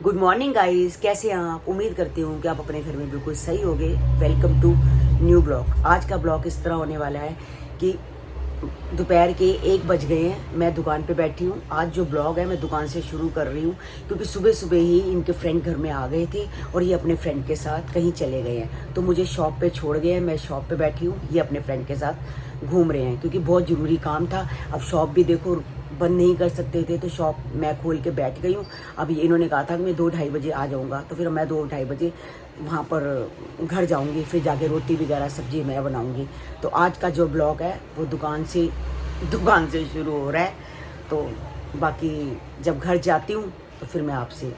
Good morning guys, कैसे हैं आप। उम्मीद करती हूँ कि आप अपने घर में बिल्कुल सही होगे। Welcome to new blog. आज का ब्लॉग इस तरह होने वाला है कि दोपहर के 1 बज गए हैं, मैं दुकान पे बैठी हूँ। आज जो ब्लॉग है मैं दुकान से शुरू कर रही हूँ क्योंकि सुबह सुबह ही इनके फ्रेंड घर में आ गए थे और ये अपने फ्रेंड के साथ कहीं चले गए हैं, तो मुझे शॉप पे छोड़ गए हैं। मैं शॉप पे बैठी हूँ, ये अपने फ्रेंड के साथ घूम रहे हैं क्योंकि बहुत ज़रूरी काम था। अब शॉप भी देखो बंद नहीं कर सकते थे, तो शॉप मैं खोल के बैठ गई हूँ। अभी इन्होंने कहा था कि मैं 2-2:30 बजे आ जाऊँगा, तो फिर मैं 2-2:30 बजे वहाँ पर घर जाऊँगी, फिर जाके रोटी वगैरह सब्जी मैं बनाऊँगी। तो आज का जो ब्लॉग है वो दुकान से शुरू हो रहा है। तो बाकी जब घर जाती हूँ तो फिर मैं आपसे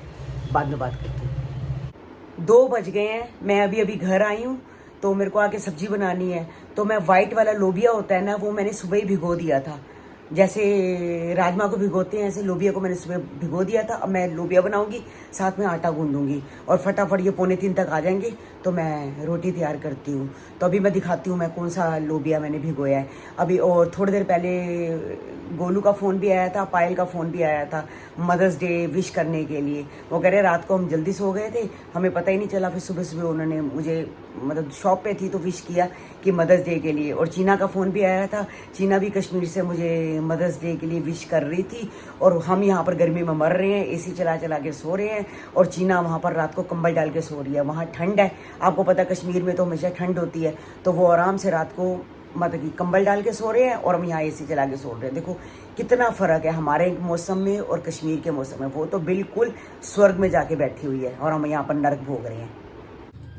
बाद में बात करती हूँ। 2 बज गए हैं, मैं अभी घर आई हूँ, तो मेरे को आके सब्जी बनानी है। तो मैं वाइट वाला लोबिया होता है ना, वो मैंने सुबह ही भिगो दिया था। जैसे राजमा को भिगोते हैं ऐसे लोबिया को मैंने सुबह भिगो दिया था। अब मैं लोबिया बनाऊंगी, साथ में आटा गूंदूंगी और फटाफट ये 2:45 तक आ जाएंगे तो मैं रोटी तैयार करती हूँ। तो अभी मैं दिखाती हूँ मैं कौन सा लोबिया मैंने भिगोया है अभी। और थोड़ी देर पहले गोलू का फ़ोन भी आया था, पायल का फ़ोन भी आया था मदर्स डे विश करने के लिए। वो कह रहे रात को हम जल्दी सो गए थे, हमें पता ही नहीं चला। फिर सुबह सुबह उन्होंने मुझे मतलब शॉप पे थी तो विश किया कि मदर्स डे के लिए। और चीना का फ़ोन भी आया था, चीना भी कश्मीर से मुझे मदर्स डे के लिए विश कर रही थी। और हम यहाँ पर गर्मी में मर रहे हैं, एसी चला चला के सो रहे हैं, और चीना वहाँ पर रात को कंबल डाल के सो रही है। वहाँ ठंड है, आपको पता है कश्मीर में तो हमेशा ठंड होती है, तो वो आराम से रात को मतलब कि कंबल डाल के सो रहे हैं और हम यहाँ एसी चला के सो रहे हैं। देखो कितना फ़र्क है हमारे मौसम में और कश्मीर के मौसम में। वो तो बिल्कुल स्वर्ग में जाके बैठी हुई है और हम यहाँ पर नर्क भोग रहे हैं।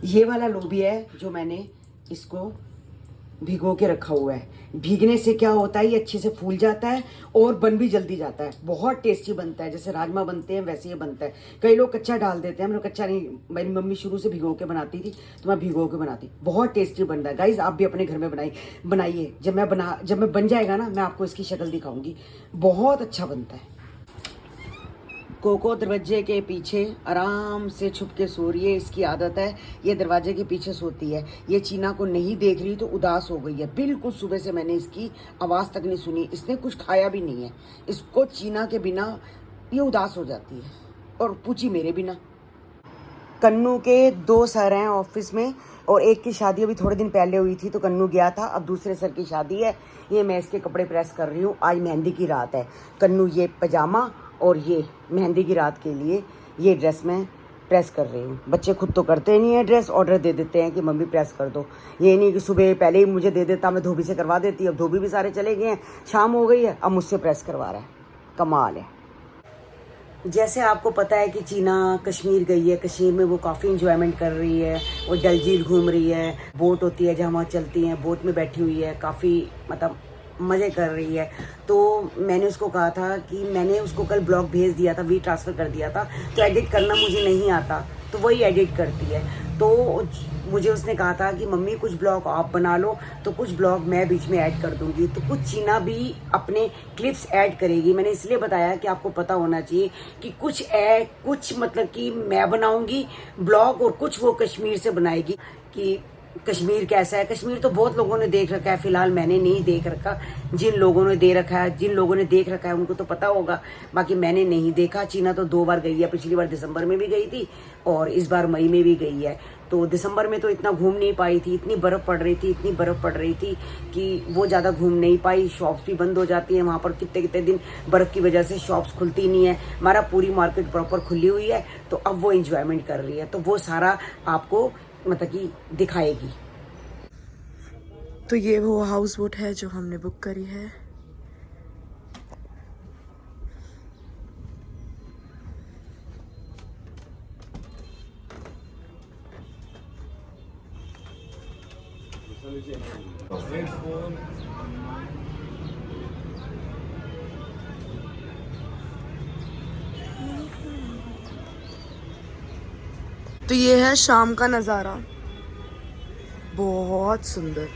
ये वाला लोबिया है जो मैंने इसको भिगो के रखा हुआ है। भीगने से क्या होता है, ये अच्छे से फूल जाता है और बन भी जल्दी जाता है। बहुत टेस्टी बनता है, जैसे राजमा बनते हैं वैसे ये बनता है। कई लोग कच्चा डाल देते हैं, मैंने कच्चा नहीं, मेरी मम्मी शुरू से भिगो के बनाती थी तो मैं भिगो के बनाती। बहुत टेस्टी बनता है गाइज, आप भी अपने घर में बनाइए। जब मैं बन जाएगा ना, मैं आपको इसकी शक्ल दिखाऊंगी। बहुत अच्छा बनता है। कोको दरवाजे के पीछे आराम से छुप के सो रही है, इसकी आदत है, ये दरवाजे के पीछे सोती है। ये चीना को नहीं देख रही तो उदास हो गई है बिल्कुल। सुबह से मैंने इसकी आवाज़ तक नहीं सुनी, इसने कुछ खाया भी नहीं है। इसको चीना के बिना ये उदास हो जाती है और पूछी मेरे बिना। कन्नू के 2 सर हैं ऑफिस में और एक की शादी अभी थोड़े दिन पहले हुई थी तो कन्नू गया था। अब दूसरे सर की शादी है, ये मैं इसके कपड़े प्रेस कर रही हूँ। आज मेहंदी की रात है। कन्नू ये पजामा और ये मेहंदी की रात के लिए ये ड्रेस मैं प्रेस कर रही हूँ। बच्चे खुद तो करते नहीं है ड्रेस, ऑर्डर दे देते हैं कि मम्मी प्रेस कर दो। ये नहीं कि सुबह पहले ही मुझे दे देता, मैं धोबी से करवा देती। अब धोबी भी सारे चले गए हैं, शाम हो गई है, अब मुझसे प्रेस करवा रहा है। कमाल है। जैसे आपको पता है कि चीना कश्मीर गई है, कश्मीर में वो काफ़ी इंजॉयमेंट कर रही है। वो डल झील घूम रही है, बोट होती है जहाँ वहाँ चलती हैं, बोट में बैठी हुई है, काफ़ी मतलब मज़े कर रही है। तो मैंने उसको कहा था कि मैंने उसको कल ब्लॉग भेज दिया था, ट्रांसफ़र कर दिया था, तो एडिट करना मुझे नहीं आता, तो वही एडिट करती है। तो मुझे उसने कहा था कि मम्मी कुछ ब्लॉग आप बना लो तो कुछ ब्लॉग मैं बीच में ऐड कर दूंगी, तो कुछ चीना भी अपने क्लिप्स ऐड करेगी। मैंने इसलिए बताया कि आपको पता होना चाहिए कि कुछ मतलब कि मैं बनाऊंगी ब्लॉग और कुछ वो कश्मीर से बनाएगी कि कश्मीर कैसा है। कश्मीर तो बहुत लोगों ने देख रखा है, फिलहाल मैंने नहीं देख रखा। जिन लोगों ने देख रखा है उनको तो पता होगा, बाकी मैंने नहीं देखा। चीना तो 2 बार गई है, पिछली बार दिसंबर में भी गई थी और इस बार मई में भी गई है। तो दिसंबर में तो इतना घूम नहीं पाई थी, इतनी बर्फ़ पड़ रही थी कि वो ज़्यादा घूम नहीं पाई। शॉप्स भी बंद हो जाती हैं वहाँ पर, कितने दिन बर्फ़ की वजह से शॉप्स खुलती नहीं है। हमारा पूरी मार्केट प्रॉपर खुली हुई है, तो अब वो इंजॉयमेंट कर रही है, तो वो सारा आपको मतलब कि दिखाएगी। तो ये वो हाउस बोट है जो हमने बुक करी है। तो ये है शाम का नज़ारा, बहुत सुंदर।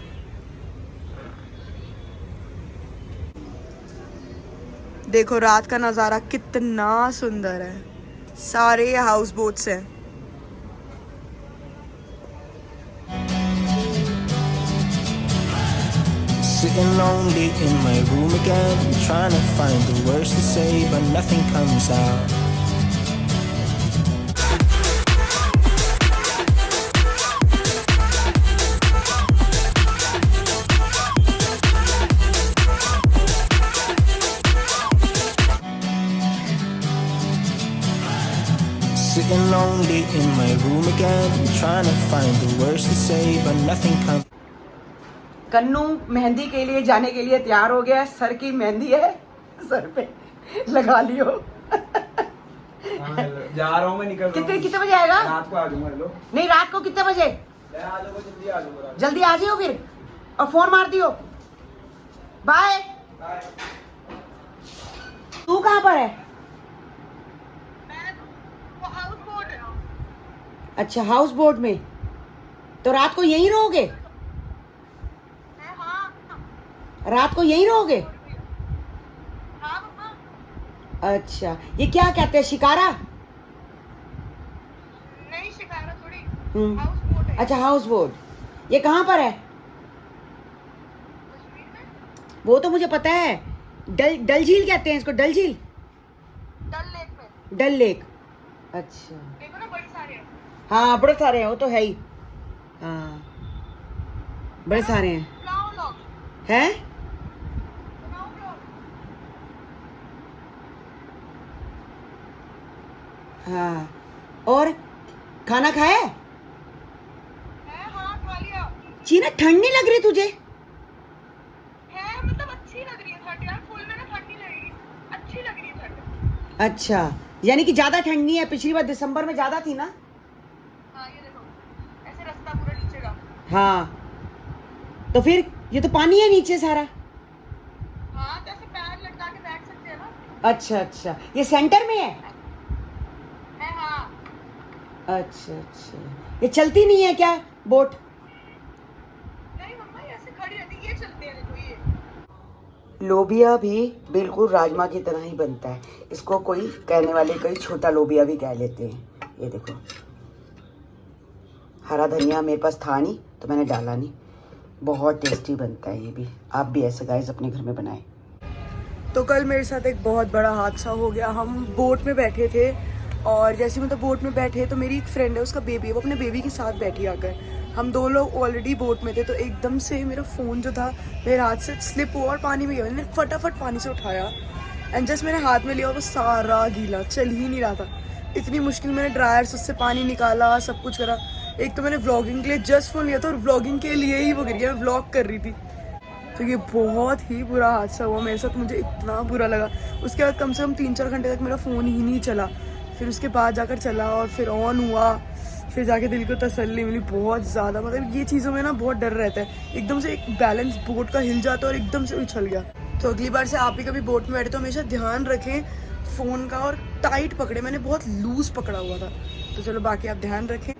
देखो रात का नज़ारा कितना सुंदर है, सारे हाउस बोट्स हैं। Sitting lonely in my room again, trying to find the words to say, but nothing comes out. sitting lonely in my room again, trying to find the words to say, but nothing comes. कन्नू मेहंदी के लिए जाने के लिए तैयार हो गया। Sir की मेहंदी है, सर पे लगा लियो। जा रहा हूँ मैं, निकल रहा हूँ। कितने बजे आएगा? रात को आ जाऊंगा। लो नहीं, रात को कितने बजे? आ जाऊंगा, जल्दी आ जाऊंगा। जल्दी आ जाओ फिर, और फोन मार दियो। बाय। तू कहाँ पर है? अच्छा, हाउस बोट में। तो रात को यहीं रहोगे? रात को यहीं रहोगे? अच्छा, ये क्या कहते हैं, शिकारा? नहीं, शिकारा थोड़ी, हाउस बोट है। अच्छा, हाउस बोट। ये कहाँ पर है? वो तो मुझे पता है, डल झील कहते हैं इसको, डल झील, डल लेक में। डल लेक। अच्छा, देखो ना, बड़े सारे हैं। हाँ बड़े सारे हैं, वो तो है ही। हाँ बड़े सारे हैं। हैं? हाँ, और खाना खाया? हाँ, खा लिया। चीना, ठंड नहीं लग रही तुझे? है, मतलब अच्छी लग रही है ठंड यार, फुल में ना ठंड नहीं लगेगी, अच्छी लग रही है ठंड। अच्छा, यानी कि ज्यादा ठंड नहीं है। पिछली बार दिसंबर में ज्यादा थी ना? हाँ, ये देखो, ऐसे रास्ता पूरा नीचे का। हाँ, तो फिर ये तो पानी है नीचे सारा। हाँ, तो ऐसे पैर लटका के बैठ सकते हैं ना। अच्छा अच्छा, ये सेंटर में है? हाँ। अच्छा अच्छा, ये चलती नहीं है क्या बोट? नहीं मम्मा, ये ऐसे खड़ी रहती है, ये चलते हैं, देखो ये। लोबिया भी बिल्कुल राजमा की तरह ही बनता है। इसको कोई कहने वाले कोई छोटा लोबिया भी कह लेते हैं। ये देखो, हरा धनिया मेरे पास था नहीं तो मैंने डाला नहीं। बहुत टेस्टी बनता है ये भी। आप भी ऐसे गाइस अपने घर में बनाएं। तो कल मेरे साथ एक बहुत बड़ा हादसा हो गया। हम बोट में बैठे थे, और जैसे मतलब बोट में बैठे तो मेरी एक फ्रेंड है, उसका बेबी है, वो अपने बेबी के साथ बैठी आकर। हम दो लोग ऑलरेडी बोट में थे, तो एकदम से मेरा फ़ोन जो था मेरे हाथ से स्लिप हुआ और पानी में गया। मैंने फटाफट पानी से उठाया एंड जस्ट मेरे हाथ में लिया और वो सारा गीला, चल ही नहीं रहा था। इतनी मुश्किल मैंने ड्रायर से उससे पानी निकाला, सब कुछ करा। एक तो मैंने व्लॉगिंग के लिए जस्ट फ़ोन लिया था, और व्लॉगिंग के लिए ही वो गिर गया, मैं व्लॉग कर रही थी। तो ये बहुत ही बुरा हादसा हुआ मेरे साथ, मुझे इतना बुरा लगा। उसके बाद कम से कम 3-4 घंटे तक मेरा फ़ोन ही नहीं चला। फिर उसके बाद जाकर चला और फिर ऑन हुआ, फिर जाके दिल को तसल्ली मिली बहुत ज़्यादा। मतलब ये चीज़ों में ना बहुत डर रहता है, एकदम से एक बैलेंस बोट का हिल जाता है और एकदम से उछल गया। तो अगली बार से आप भी कभी बोट में बैठे तो हमेशा ध्यान रखें फ़ोन का, और टाइट पकड़े। मैंने बहुत लूज़ पकड़ा हुआ था। तो चलो, बाकी आप ध्यान रखें।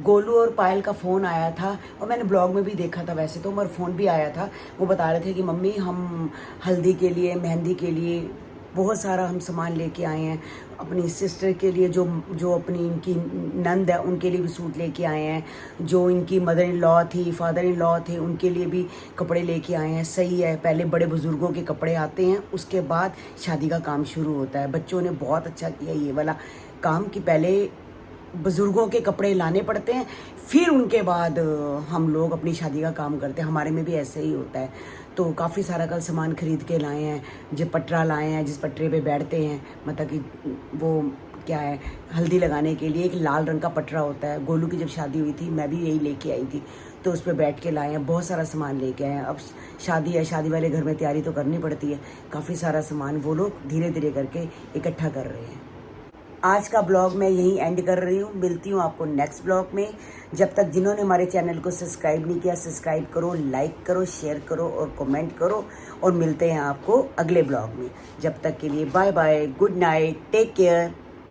गोलू और पायल का फ़ोन आया था, और मैंने ब्लॉग में भी देखा था वैसे तो, मगर फ़ोन भी आया था। वो बता रहे थे कि मम्मी हम हल्दी के लिए, मेहंदी के लिए बहुत सारा हम सामान लेके आए हैं। अपनी सिस्टर के लिए, जो अपनी इनकी नंद है, उनके लिए भी सूट लेके आए हैं। जो इनकी मदर इन लॉ थी, फादर इन लॉ थे, उनके लिए भी कपड़े लेके आए हैं। सही है, पहले बड़े बुज़ुर्गों के कपड़े आते हैं, उसके बाद शादी का काम शुरू होता है। बच्चों ने बहुत अच्छा किया ये वाला काम कि पहले बुज़ुर्गों के कपड़े लाने पड़ते हैं, फिर उनके बाद हम लोग अपनी शादी का काम करते हैं। हमारे में भी ऐसे ही होता है। तो काफ़ी सारा कल सामान ख़रीद के लाए हैं। जो पटरा लाए हैं, जिस पटरे पे बैठते हैं, मतलब कि वो क्या है, हल्दी लगाने के लिए एक लाल रंग का पटरा होता है। गोलू की जब शादी हुई थी मैं भी यही लेके आई थी, तो उस पर बैठ के लाए हैं। बहुत सारा सामान लेके आए हैं। अब शादी है, शादी वाले घर में तैयारी तो करनी पड़ती है। काफ़ी सारा सामान वो लोग धीरे धीरे करके इकट्ठा कर रहे हैं। आज का ब्लॉग मैं यहीं एंड कर रही हूँ। मिलती हूँ आपको नेक्स्ट ब्लॉग में। जब तक जिन्होंने हमारे चैनल को सब्सक्राइब नहीं किया, सब्सक्राइब करो, लाइक करो, शेयर करो और कमेंट करो। और मिलते हैं आपको अगले ब्लॉग में। जब तक के लिए bye bye, good night, take care.